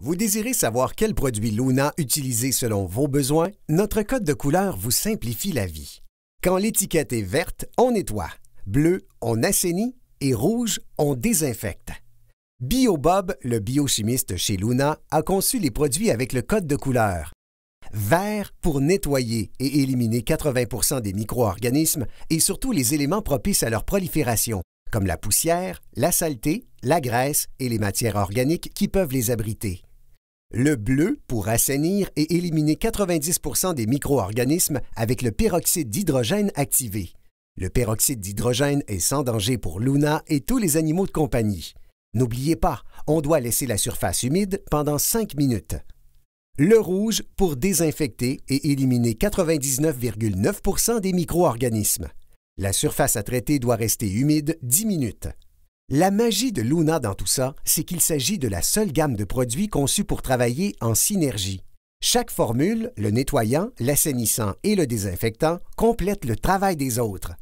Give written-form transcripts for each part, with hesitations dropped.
Vous désirez savoir quel produit Luna utiliser selon vos besoins? Notre code de couleur vous simplifie la vie. Quand l'étiquette est verte, on nettoie. Bleu, on assainit. Et rouge, on désinfecte. BioBob, le biochimiste chez Luna, a conçu les produits avec le code de couleur. Vert pour nettoyer et éliminer 80% des micro-organismes et surtout les éléments propices à leur prolifération, comme la poussière, la saleté, la graisse et les matières organiques qui peuvent les abriter. Le bleu pour assainir et éliminer 90% des micro-organismes avec le peroxyde d'hydrogène activé. Le peroxyde d'hydrogène est sans danger pour Luna et tous les animaux de compagnie. N'oubliez pas, on doit laisser la surface humide pendant 5 minutes. Le rouge pour désinfecter et éliminer 99,9% des micro-organismes. La surface à traiter doit rester humide 10 minutes. La magie de Luna dans tout ça, c'est qu'il s'agit de la seule gamme de produits conçus pour travailler en synergie. Chaque formule, le nettoyant, l'assainissant et le désinfectant, complète le travail des autres.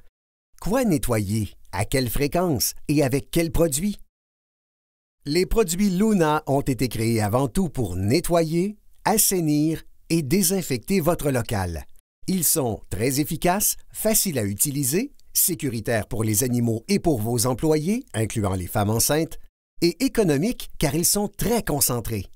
Quoi nettoyer? À quelle fréquence? Et avec quels produits? Les produits Luna ont été créés avant tout pour nettoyer, assainir et désinfecter votre local. Ils sont très efficaces, faciles à utiliser, sécuritaires pour les animaux et pour vos employés, incluant les femmes enceintes, et économiques car ils sont très concentrés.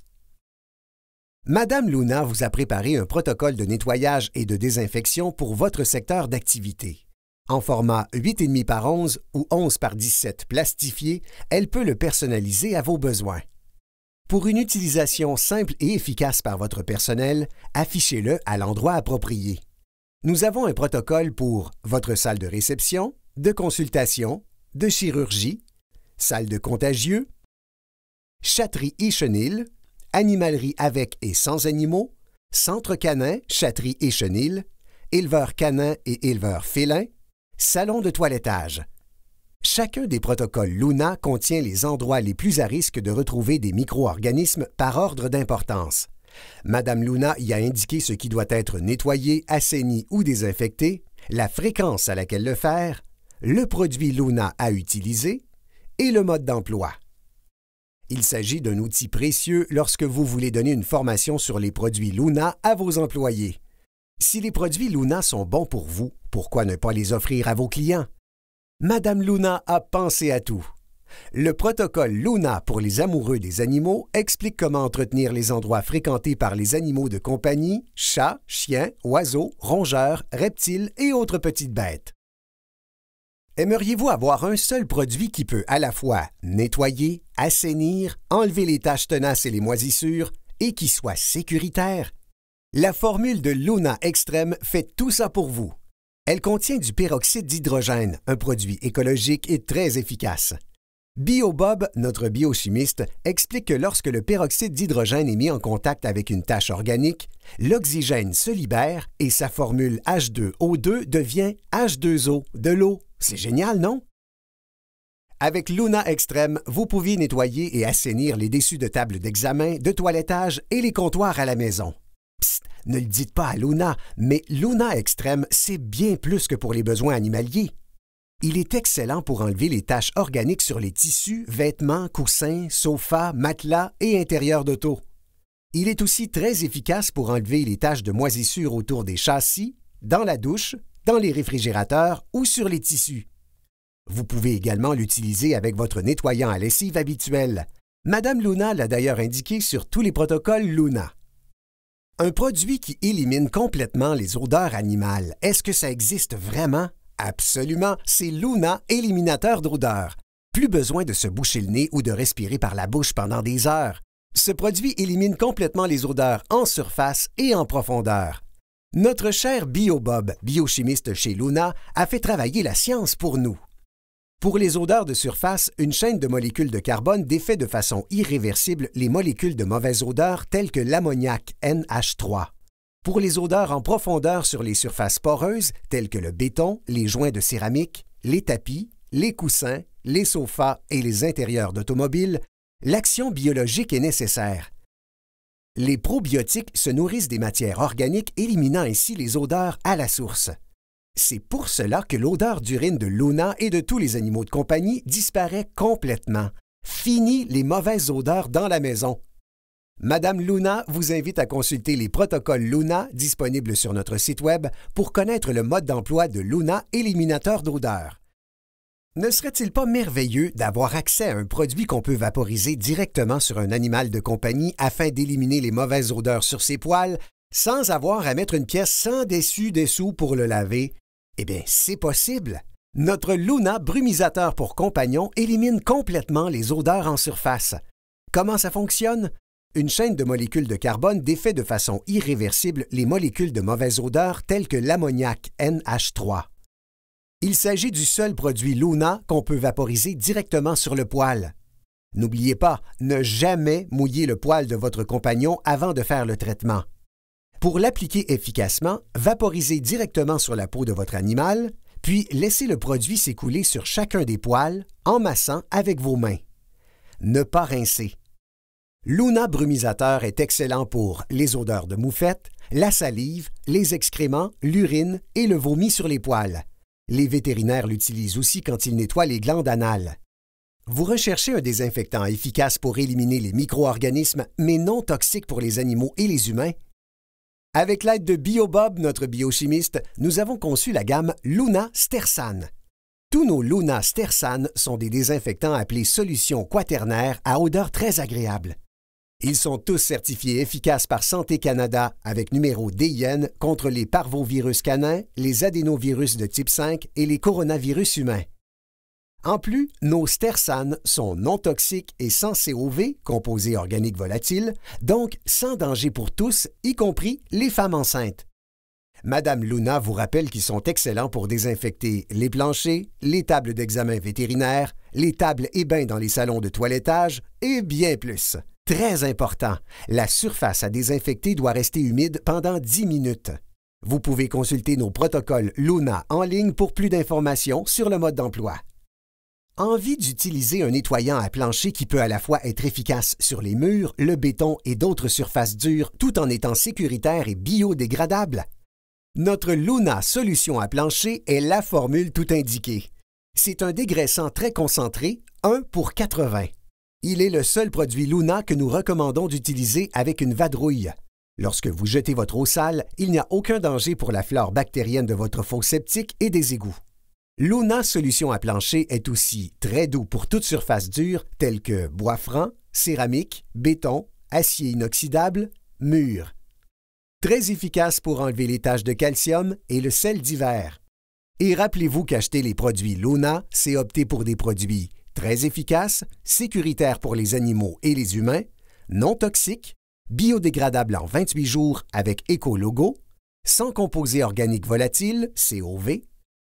Madame Luna vous a préparé un protocole de nettoyage et de désinfection pour votre secteur d'activité. En format 8,5 par 11 ou 11 par 17 plastifié, elle peut le personnaliser à vos besoins. Pour une utilisation simple et efficace par votre personnel, affichez-le à l'endroit approprié. Nous avons un protocole pour votre salle de réception, de consultation, de chirurgie, salle de contagieux, chatterie et chenil, animalerie avec et sans animaux, centre canin, chatterie et chenil, éleveur canin et éleveur félin, salon de toilettage. Chacun des protocoles Luna contient les endroits les plus à risque de retrouver des micro-organismes par ordre d'importance. Madame Luna y a indiqué ce qui doit être nettoyé, assaini ou désinfecté, la fréquence à laquelle le faire, le produit Luna à utiliser et le mode d'emploi. Il s'agit d'un outil précieux lorsque vous voulez donner une formation sur les produits Luna à vos employés. Si les produits Luna sont bons pour vous, pourquoi ne pas les offrir à vos clients? Madame Luna a pensé à tout. Le protocole Luna pour les amoureux des animaux explique comment entretenir les endroits fréquentés par les animaux de compagnie, chats, chiens, oiseaux, rongeurs, reptiles et autres petites bêtes. Aimeriez-vous avoir un seul produit qui peut à la fois nettoyer, assainir, enlever les taches tenaces et les moisissures et qui soit sécuritaire? La formule de Luna Extreme fait tout ça pour vous. Elle contient du peroxyde d'hydrogène, un produit écologique et très efficace. BioBob, notre biochimiste, explique que lorsque le peroxyde d'hydrogène est mis en contact avec une tache organique, l'oxygène se libère et sa formule H2O2 devient H2O, de l'eau. C'est génial, non? Avec Luna Extreme, vous pouvez nettoyer et assainir les dessus de table d'examen, de toilettage et les comptoirs à la maison. Psst, ne le dites pas à Luna, mais Luna Extreme, c'est bien plus que pour les besoins animaliers. Il est excellent pour enlever les taches organiques sur les tissus, vêtements, coussins, sofas, matelas et intérieurs d'auto. Il est aussi très efficace pour enlever les taches de moisissure autour des châssis, dans la douche, dans les réfrigérateurs ou sur les tissus. Vous pouvez également l'utiliser avec votre nettoyant à lessive habituel. Madame Luna l'a d'ailleurs indiqué sur tous les protocoles Luna. Un produit qui élimine complètement les odeurs animales, est-ce que ça existe vraiment? Absolument, c'est Luna Éliminateur d'odeurs. Plus besoin de se boucher le nez ou de respirer par la bouche pendant des heures. Ce produit élimine complètement les odeurs en surface et en profondeur. Notre cher BioBob, biochimiste chez Luna, a fait travailler la science pour nous. Pour les odeurs de surface, une chaîne de molécules de carbone défait de façon irréversible les molécules de mauvaise odeur telles que l'ammoniac NH3. Pour les odeurs en profondeur sur les surfaces poreuses, telles que le béton, les joints de céramique, les tapis, les coussins, les sofas et les intérieurs d'automobiles, l'action biologique est nécessaire. Les probiotiques se nourrissent des matières organiques, éliminant ainsi les odeurs à la source. C'est pour cela que l'odeur d'urine de Luna et de tous les animaux de compagnie disparaît complètement. Fini les mauvaises odeurs dans la maison. Madame Luna vous invite à consulter les protocoles Luna disponibles sur notre site Web pour connaître le mode d'emploi de Luna éliminateur d'odeur. Ne serait-il pas merveilleux d'avoir accès à un produit qu'on peut vaporiser directement sur un animal de compagnie afin d'éliminer les mauvaises odeurs sur ses poils sans avoir à mettre une pièce sans dessus-dessous pour le laver? Eh bien, c'est possible! Notre Luna brumisateur pour compagnon élimine complètement les odeurs en surface. Comment ça fonctionne? Une chaîne de molécules de carbone défait de façon irréversible les molécules de mauvaise odeur telles que l'ammoniac NH3. Il s'agit du seul produit Luna qu'on peut vaporiser directement sur le poil. N'oubliez pas, ne jamais mouiller le poil de votre compagnon avant de faire le traitement. Pour l'appliquer efficacement, vaporisez directement sur la peau de votre animal, puis laissez le produit s'écouler sur chacun des poils en massant avec vos mains. Ne pas rincer. Luna brumisateur est excellent pour les odeurs de moufette, la salive, les excréments, l'urine et le vomi sur les poils. Les vétérinaires l'utilisent aussi quand ils nettoient les glandes anales. Vous recherchez un désinfectant efficace pour éliminer les micro-organismes, mais non toxiques pour les animaux et les humains? Avec l'aide de BioBob, notre biochimiste, nous avons conçu la gamme Luna Stersan. Tous nos Luna Stersan sont des désinfectants appelés solutions quaternaires à odeur très agréable. Ils sont tous certifiés efficaces par Santé Canada avec numéro DIN contre les parvovirus canins, les adénovirus de type 5 et les coronavirus humains. En plus, nos Stersan sont non toxiques et sans COV, composés organiques volatiles, donc sans danger pour tous, y compris les femmes enceintes. Madame Luna vous rappelle qu'ils sont excellents pour désinfecter les planchers, les tables d'examen vétérinaire, les tables et bains dans les salons de toilettage et bien plus. Très important, la surface à désinfecter doit rester humide pendant 10 minutes. Vous pouvez consulter nos protocoles Luna en ligne pour plus d'informations sur le mode d'emploi. Envie d'utiliser un nettoyant à plancher qui peut à la fois être efficace sur les murs, le béton et d'autres surfaces dures tout en étant sécuritaire et biodégradable? Notre Luna solution à plancher est la formule tout indiquée. C'est un dégraissant très concentré, 1 pour 80. Il est le seul produit Luna que nous recommandons d'utiliser avec une vadrouille. Lorsque vous jetez votre eau sale, il n'y a aucun danger pour la flore bactérienne de votre fosse septique et des égouts. Luna solution à plancher est aussi très doux pour toute surface dure telle que bois franc, céramique, béton, acier inoxydable, mur. Très efficace pour enlever les taches de calcium et le sel d'hiver. Et rappelez-vous qu'acheter les produits Luna, c'est opter pour des produits très efficaces, sécuritaires pour les animaux et les humains, non toxiques, biodégradables en 28 jours avec éco-logo, sans composés organiques volatiles, COV,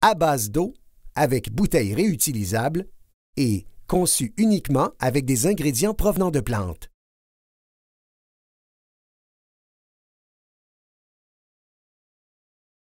à base d'eau, avec bouteilles réutilisables et conçus uniquement avec des ingrédients provenant de plantes.